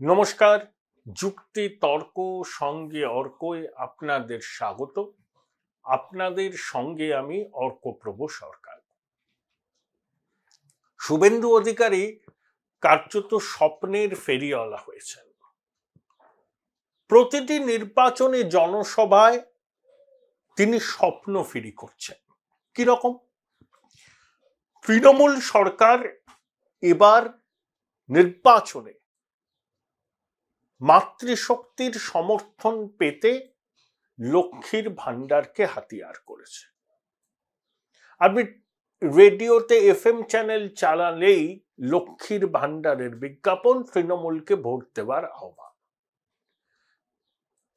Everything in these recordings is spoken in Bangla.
নমস্কার, যুক্তি তর্ক সঙ্গে অর্কয় আপনাদের স্বাগত। আপনাদের সঙ্গে আমি অর্কপ্রভ সরকার। শুভেন্দু অধিকারী কার্যত স্বপ্নের ফেরিওয়ালা হয়েছেন। প্রতিটি নির্বাচনে জনসভায় তিনি স্বপ্ন ফেরি করছেন। কিরকম? তৃণমূল সরকার এবার নির্বাচনে মাতৃশক্তির সমর্থন পেতে লক্ষ্মীর ভান্ডারকে হাতিয়ার করেছে। আপনি রেডিওতে এফএম চ্যানেল চালালেই লক্ষ্মীর ভান্ডারের বিজ্ঞাপন, তৃণমূলকে ভোট দেওয়ার আহ্বান।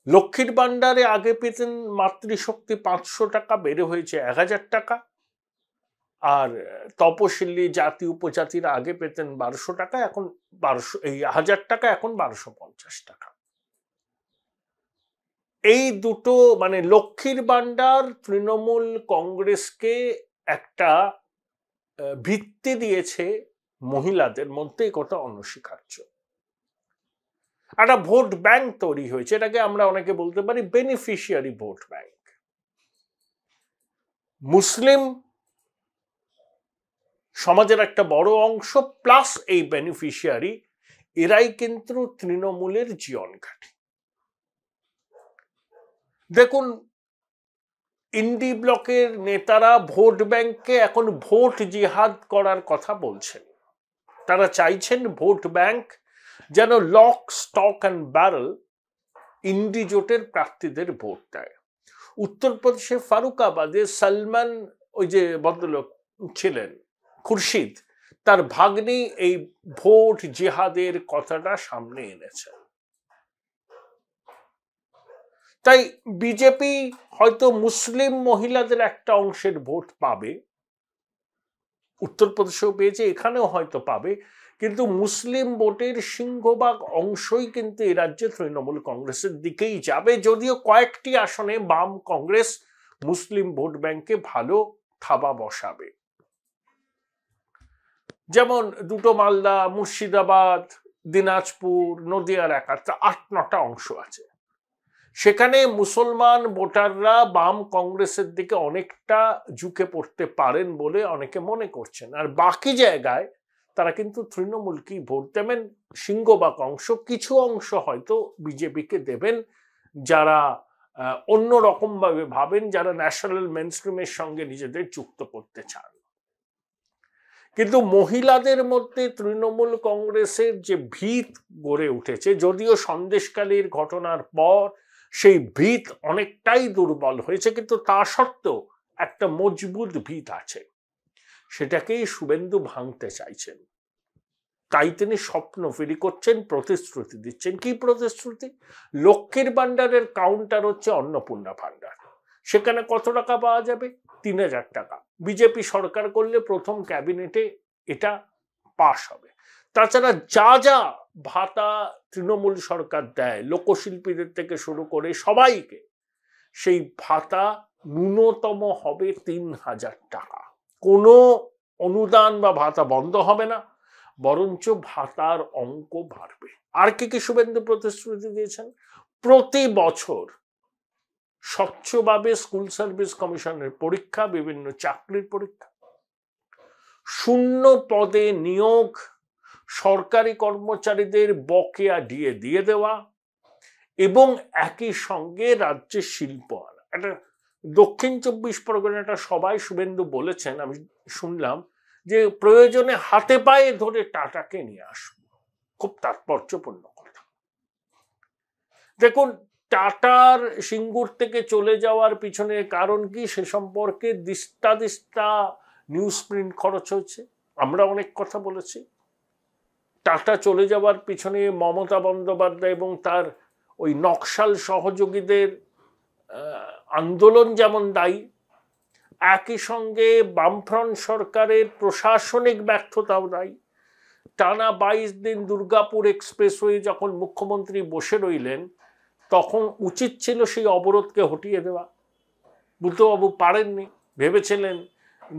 লক্ষ্মীর ভান্ডারে আগে পেতেন মাতৃশক্তি 500 টাকা, বেড়ে হয়েছে 1000 টাকা। আর তপশিলি জাতি উপজাতিরা আগে পেতেন 1200 টাকা, এখন 1000 টাকা, এখন 1250 টাকা। এই দুটো মানে লক্ষ্মীর ভান্ডার তৃণমূল কংগ্রেসকে একটা ভিত্তি দিয়েছে মহিলাদের মধ্যে, কথা অনস্বীকার্য। একটা ভোট ব্যাংক তৈরি হয়েছে, এটাকে আমরা অনেকে বলতে পারি বেনিফিশিয়ারি ভোট ব্যাংক। মুসলিম সমাজের একটা বড় অংশ প্লাস এই বেনিফিশিয়ারি, এরাই কিন্তু তৃণমূলের জীবন ঘাঁটি। দেখুন, ইন্ডি ব্লকের নেতারা ভোট ব্যাংককে এখন ভোট জিহাদ করার কথা বলছেন। তারা চাইছেন ভোট ব্যাংক যেন লক স্টক অ্যান্ড ব্যারেল ইন্ডি জোটের প্রার্থীদের ভোট দেয়। উত্তরপ্রদেশে ফারুকাবাদে সালমান, ওই যে ভদ্রলোক ছিলেন খুরশিদ, তার ভাগ্নি এই ভোট জিহাদের কথাটা সামনে এনেছেন। তাই বিজেপি হয়তো মুসলিম মহিলাদের একটা অংশের ভোট পাবে, উত্তরপ্রদেশেও পেয়েছে, এখানেও হয়তো পাবে, কিন্তু মুসলিম ভোটের সিংহভাগ অংশই কিন্তু এই রাজ্যে তৃণমূল কংগ্রেসের দিকেই যাবে, যদিও কয়েকটি আসনে বাম কংগ্রেস মুসলিম ভোট ব্যাংকে ভালো থাবা বসাবে। যেমন দুটো মালদা, মুর্শিদাবাদ, দিনাজপুর, নদিয়ার একাত্রা 8-9টা অংশ আছে। সেখানে মুসলমান ভোটাররা বাম কংগ্রেসের দিকে অনেকটা ঝুঁকে পড়তে পারেন বলে অনেকে মনে করছেন। আর বাকি জায়গায় তারা কিন্তু তৃণমূলকেই ভোট দেবেন। সিংহভাগ অংশ, কিছু অংশ হয়তো বিজেপিকে দেবেন, যারা অন্য রকম ভাবে ভাবেন, যারা ন্যাশনাল মেইনস্ট্রিমের সঙ্গে নিজেদের যুক্ত করতে চান। কিন্তু মহিলাদের মধ্যে তৃণমূল কংগ্রেসের যে ভিত গড়ে উঠেছে, যদিও সন্দেশখালীর ঘটনার পর সেই ভিত অনেকটাই দুর্বল হয়েছে, কিন্তু তা সত্ত্বেও একটা মজবুত ভিত আছে, সেটাকেই শুভেন্দু ভাঙতে চাইছেন। তাই তিনি স্বপ্ন ফেরি করছেন, প্রতিশ্রুতি দিচ্ছেন। কি প্রতিশ্রুতি? লক্ষ্মীর ভান্ডারের কাউন্টার হচ্ছে অন্নপূর্ণা ভান্ডার। সেখানে কত টাকা পাওয়া যাবে? 3000 টাকা। বিজেপি সরকার করলে প্রথম ক্যাবিনেটে এটা পাশ হবে। তাছাড়া যা যা ভাতা তৃণমূল সরকার দেয় লোকশিল্পীদের থেকে শুরু করে সবাইকে, সেই ভাতা ন্যূনতম হবে 3000 টাকা। কোনো অনুদান বা ভাতা বন্ধ হবে না, বরঞ্চ ভাতার অঙ্ক বাড়বে। আর কি কি শুভেন্দু প্রতিশ্রুতি দিয়েছেন? প্রতি বছর স্বচ্ছভাবে স্কুল সার্ভিস কমিশনের পরীক্ষা, বিভিন্ন চাকরির পরীক্ষা, 0 পদে নিয়োগ, সরকারি কর্মচারীদের বকেয়া দিয়ে দেওয়া, এবং একই সঙ্গে রাজ্যের শিল্প আনা। এটা দক্ষিণ 24 পরগনাটা সবাই শুভেন্দু বলেছেন, আমি শুনলাম, যে প্রয়োজনে হাতে পায়ে ধরে টাটাকে নিয়ে আসবো। খুব তাৎপর্যপূর্ণ কথা। দেখুন, টাটার সিঙ্গুর থেকে চলে যাওয়ার পিছনে কারণ কি সে সম্পর্কে দিস্তা দিস্তা নিউজ প্রিন্ট খরচ হয়েছে। আমরা অনেক কথা বলেছি। টাটা চলে যাওয়ার পিছনে মমতা বন্দ্যোপাধ্যায় এবং তার ওই নকশাল সহযোগীদের আন্দোলন যেমন দায়ী, একই সঙ্গে বামফ্রন্ট সরকারের প্রশাসনিক ব্যর্থতাও দায়ী। টানা 22 দিন দুর্গাপুর এক্সপ্রেসওয়ে যখন মুখ্যমন্ত্রী বসে রইলেন, তখন উচিত ছিল সেই অবরোধকে হটিয়ে দেওয়া। বুদ্ধবাবু পারেননি, ভেবেছিলেন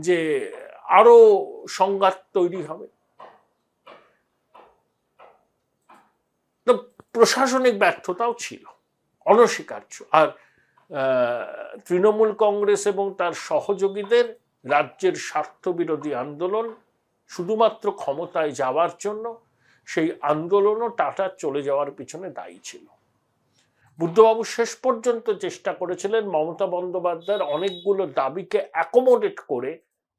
যে আরো সংঘাত তৈরি হবে। তো প্রশাসনিক ব্যর্থতাও ছিল, অনস্বীকার্য। আর তৃণমূল কংগ্রেস এবং তার সহযোগীদের রাজ্যের স্বার্থবিরোধী আন্দোলন শুধুমাত্র ক্ষমতায় যাওয়ার জন্য, সেই আন্দোলনও টাটার চলে যাওয়ার পিছনে দায়ী ছিল। বুদ্ধবাবু শেষ পর্যন্ত চেষ্টা করেছিলেন মমতা বন্দ্যোপাধ্যায়ের অনেকগুলো দাবিকে অ্যাকোমোডেট করে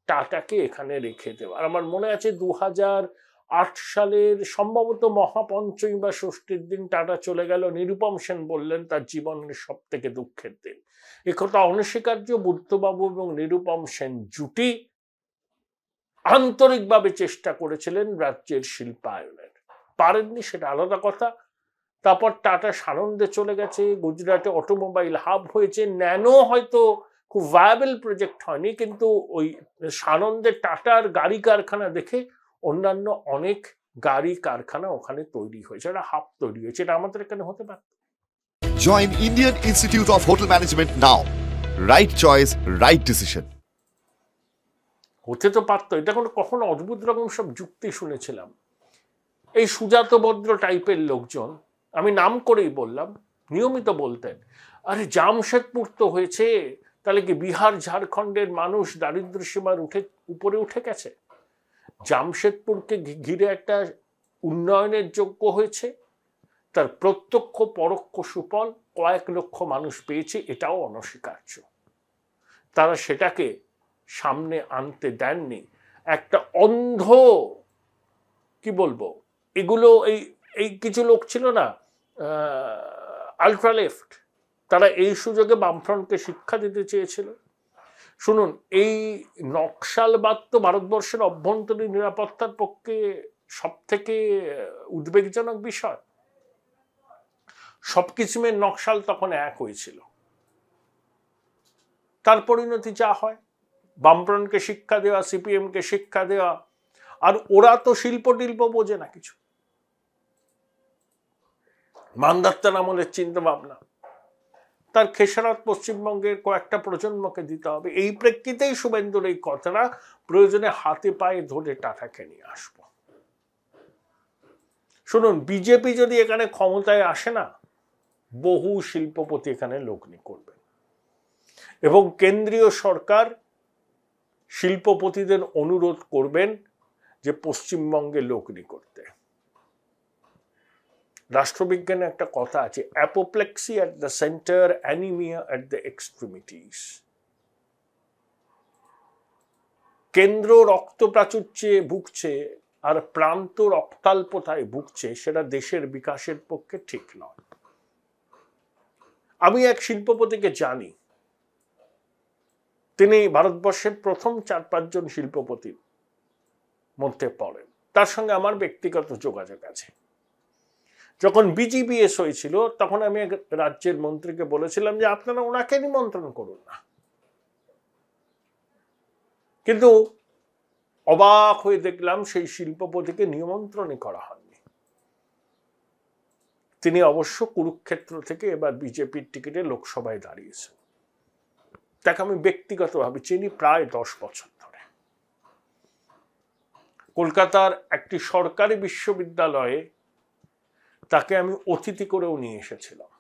টাটাকে এখানে রেখে দেওয়া। আর আমার মনে আছে 2008 সালের সম্ভবত মহাপঞ্চমী বা ষষ্ঠীর দিন টাটা চলে গেল, নিরুপম সেন বললেন তার জীবনের সব থেকে দুঃখের দিন। একথা অনস্বীকার্য। বুদ্ধবাবু এবং নিরুপম সেন জুটি আন্তরিকভাবে চেষ্টা করেছিলেন রাজ্যের শিল্পায়নের, পারেননি, সেটা আলাদা কথা। তারপর টাটা সানন্দে চলে গেছে, গুজরাটে অটোমোবাইল হাব হয়েছে। ন্যানো হয়তো খুব ভায়াবল প্রজেক্ট হয়নি, কিন্তু ওই সানন্দে টাটার গাড়ি কারখানা দেখে অন্যান্য অনেক গাড়ি কারখানা ওখানে তৈরি হয়েছে, একটা হাব তৈরি হয়েছে। এটা আমাদের এখানে হতে পারত। Join Indian Institute of Hotel Management now. Right choice, right decision. হতে তো পারতো। এটা কখনো অদ্ভুত রকম সব যুক্তি শুনেছিলাম। এই সুজাত ভদ্র টাইপের লোকজন, আমি নাম করেই বললাম, নিয়মিত বলতেন, আরে জামশেদপুর তো হয়েছে, তাহলে কি বিহার ঝাড়খণ্ডের মানুষ দারিদ্র সীমার উপরে উঠে গেছে? জামশেদপুরকে ঘিরে একটা উন্নয়নের যোগ্য হয়েছে, তার প্রত্যক্ষ পরোক্ষ সুফল কয়েক লক্ষ মানুষ পেয়েছে, এটাও অনস্বীকার্য। তারা সেটাকে সামনে আনতে দেননি। একটা অন্ধ, কি বলবো, এগুলো এই কিছু লোক ছিল না আলট্রালেফট, তারা এই সুযোগে বামফ্রন্টকে শিক্ষা দিতে চেয়েছিল। শুনুন, এই নকশালবাদ তো ভারতবর্ষের অভ্যন্তরীণ নিরাপত্তার পক্ষে সব থেকে উদ্বেগজনক বিষয়। সব কিসিমের নকশাল তখন এক হয়েছিল। তার পরিণতি যা হয়, বামফ্রন্টকে শিক্ষা দেওয়া, সিপিএমকে শিক্ষা দেওয়া, আর ওরা তো শিল্প টিল্প বোঝে না কিছু, মান্দাত্তার আমলের চিন্তা ভাবনা। তার খেসারত পশ্চিমবঙ্গের কয়েকটা প্রজন্মকে দিতে হবে। এই প্রেক্ষিতেই শুভেন্দুর এই কথাটা, প্রয়োজনে হাতে পায়ে ধরে টাটাকে নিয়ে আসব। শুনুন, বিজেপি যদি এখানে ক্ষমতায় আসে না, বহু শিল্পপতি এখানে লগ্নি করবেন, এবং কেন্দ্রীয় সরকার শিল্পপতিদের অনুরোধ করবেন যে পশ্চিমবঙ্গে লগ্নি করতে। রাষ্ট্রবিজ্ঞানে একটা কথা আছে, apoplexy at the centre, anaemia at the extremities. কেন্দ্র রক্ত প্রাচুর্যে ভুগছে আর প্রান্ত রক্তাল্পতায় ভুগছে, সেটা দেশের বিকাশের পক্ষে ঠিক নয়। আমি এক শিল্পপতিকে জানি, তিনি ভারতবর্ষের প্রথম 4-5 জন শিল্পপতির মধ্যে পড়েন। তার সঙ্গে আমার ব্যক্তিগত যোগাযোগ আছে। যখন বিজিবিএস হয়েছিল, তখন আমি এক রাজ্যের মন্ত্রীকে বলেছিলাম যে আপনারা ওনাকে নিমন্ত্রণ করুন না, কিন্তু অবাক হয়ে দেখলাম সেই শিল্পপতিকে নিমন্ত্রণই করা হয়নি। তিনি অবশ্য কুরুক্ষেত্র থেকে এবার বিজেপির টিকিটে লোকসভায় দাঁড়িয়েছেন। তাকে আমি ব্যক্তিগতভাবে চিনি প্রায় 10 বছর ধরে। কলকাতার একটি সরকারি বিশ্ববিদ্যালয়ে তাকে আমি অতিথি করেও নিয়ে এসেছিলাম,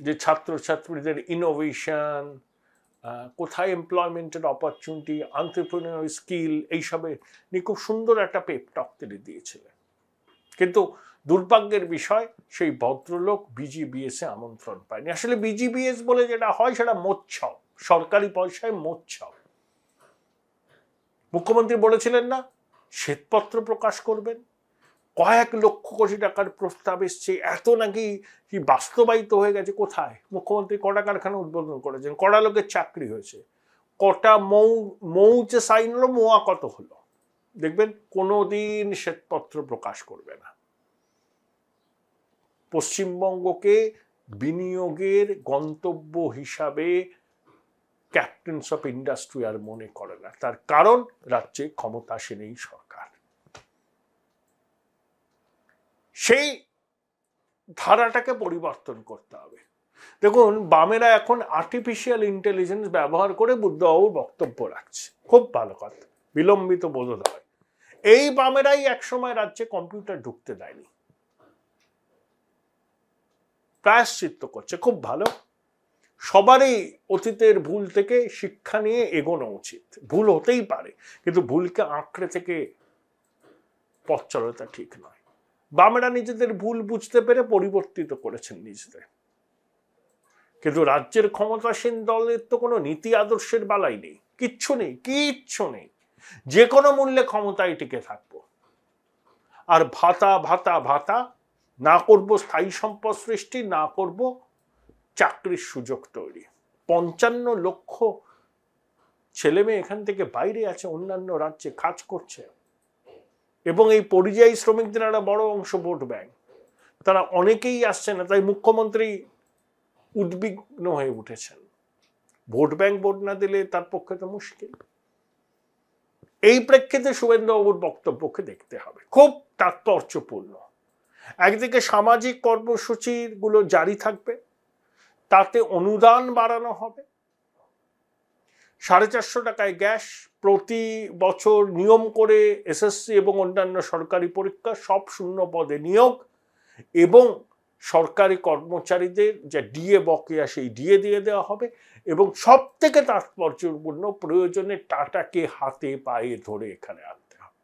যে ছাত্রছাত্রীদের ইনোভেশন, কোথায় এমপ্লয়মেন্টের অপরচুনিটি, এন্টারপ্রেনিউর স্কিল, এইসবে নিয়ে খুব সুন্দর একটা পেপ টক তিনি দিয়েছিলেন। কিন্তু দুর্ভাগ্যের বিষয়, সেই ভদ্রলোক বিজিবিএসে আমন্ত্রণ পায়নি। আসলে বিজিবিএস বলে যেটা হয়, সেটা মোৎসব, সরকারি পয়সায় মোৎসব। মুখ্যমন্ত্রী বলেছিলেন না শ্বেতপত্র প্রকাশ করবেন, কয়েক লক্ষ কোটি টাকার প্রস্তাব এসছে, এত নাকি কি বাস্তবায়িত হয়ে গেছে। কোথায়? মুখ্যমন্ত্রী কটা কারখানা উদ্বোধন করেছেন, কটা লোকের চাকরি হয়েছে, কটা মৌচে সাইন হলো, মোয়া কত হলো। দেখবেন কোনোদিন শ্বেতপত্র প্রকাশ করবে না। পশ্চিমবঙ্গকে বিনিয়োগের গন্তব্য হিসাবে ক্যাপ্টেন্স অফ ইন্ডাস্ট্রি আর মনে করে না। তার কারণ রাজ্যে ক্ষমতাসীন এই সরকার। সেই ধারাটাকে পরিবর্তন করতে হবে। দেখুন, বামেরা এখন আর্টিফিশিয়াল ইন্টেলিজেন্স ব্যবহার করে বুদ্ধবাবুর বক্তব্য রাখছে, খুব ভালো কথা, বিলম্বিত বোধোদয়। এই বামেরাই একসময় রাজ্যে কম্পিউটার ঢুকতে দেয়নি। প্রায়শ্চিত্ত করছে, খুব ভালো। সবারই অতীতের ভুল থেকে শিক্ষা নিয়ে এগোনো উচিত। ভুল হতেই পারে, কিন্তু ভুলকে আঁকড়ে থেকে পথ চলাটা ঠিক নয়। বামেরা নিজেদের ভুল বুঝতে পেরে পরিবর্তিত করেছেন নিজেদের, কিন্তু রাজ্যের ক্ষমতাসীন দলের তো কোনো নীতি আদর্শের বালাই নেই, কিচ্ছু নেই, কিচ্ছু নেই। যে কোনো মূল্যে ক্ষমতায় টিকে থাকবো, আর ভাতা ভাতা ভাতা, না করব স্থায়ী সম্পদ সৃষ্টি, না করব চাকরির সুযোগ তৈরি। 55 লক্ষ ছেলে মেয়ে এখান থেকে বাইরে আছে, অন্যান্য রাজ্যে কাজ করছে, এবং এই পরিযায়ী শ্রমিকদের একটা বড় অংশ ভোট ব্যাংক। তারা অনেকেই আসছে না, তাই মুখ্যমন্ত্রী উদ্বিগ্ন হয়ে উঠেছেন। ভোট ব্যাংক ভোট না দিলে তার পক্ষে তো মুশকিল। এই প্রেক্ষিতে শুভেন্দুবাবুর বক্তব্যকে দেখতে হবে, খুব তাৎপর্যপূর্ণ। একদিকে সামাজিক কর্মসূচিগুলো জারি থাকবে, তাতে অনুদান বাড়ানো হবে, 450 টাকায় গ্যাস, প্রতি বছর নিয়ম করে এসএসসি এবং অন্যান্য সরকারি পরীক্ষা সব শূন্য পদে নিয়োগ, এবং সরকারি কর্মচারীদের যা ডিএ বকেয়া সেই ডিএ দিয়ে দেওয়া হবে, এবং সব থেকে তাৎপর্যপূর্ণ, প্রয়োজনে টাটাকে হাতে পায়ে ধরে এখানে আনতে হবে।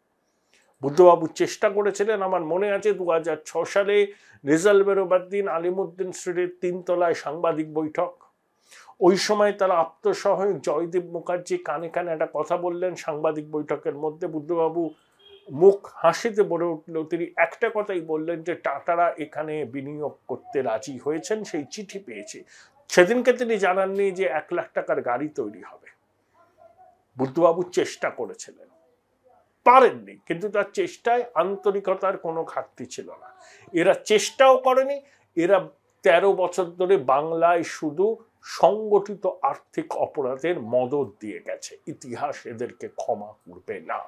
বুদ্ধবাবু চেষ্টা করেছিলেন, আমার মনে আছে 2006 সালে রেজাল্ট বেরোবার দিন আলিমুদ্দিন স্ট্রিটের 3 তলায় সাংবাদিক বৈঠক। ওই সময় তারা আত্মসহায়ক জয়দীপ মুখার্জি কানে কানে একটা কথা বললেন সাংবাদিক বৈঠকের মধ্যে। বুদ্ধবাবু মুখ হাসিতে ভরে উঠল। তিনি একটা কথাই বললেন যে টাটারা এখানে বিনিয়োগ করতে রাজি হয়েছেন, সেই চিঠি পেয়েছি। সেদিনকে তিনি জানাননি যে 1 লাখ টাকার গাড়ি তৈরি হবে। বুদ্ধবাবু চেষ্টা করেছিলেন, পারেননি, কিন্তু তার চেষ্টায় আন্তরিকতার কোনো ঘাটতি ছিল না। এরা চেষ্টাও করেনি, এরা 13 বছর ধরে বাংলায় শুধু সংগঠিত আর্থিক অপরাধের মদদ দিয়ে গেছে। ইতিহাস এদেরকে ক্ষমা করবে না।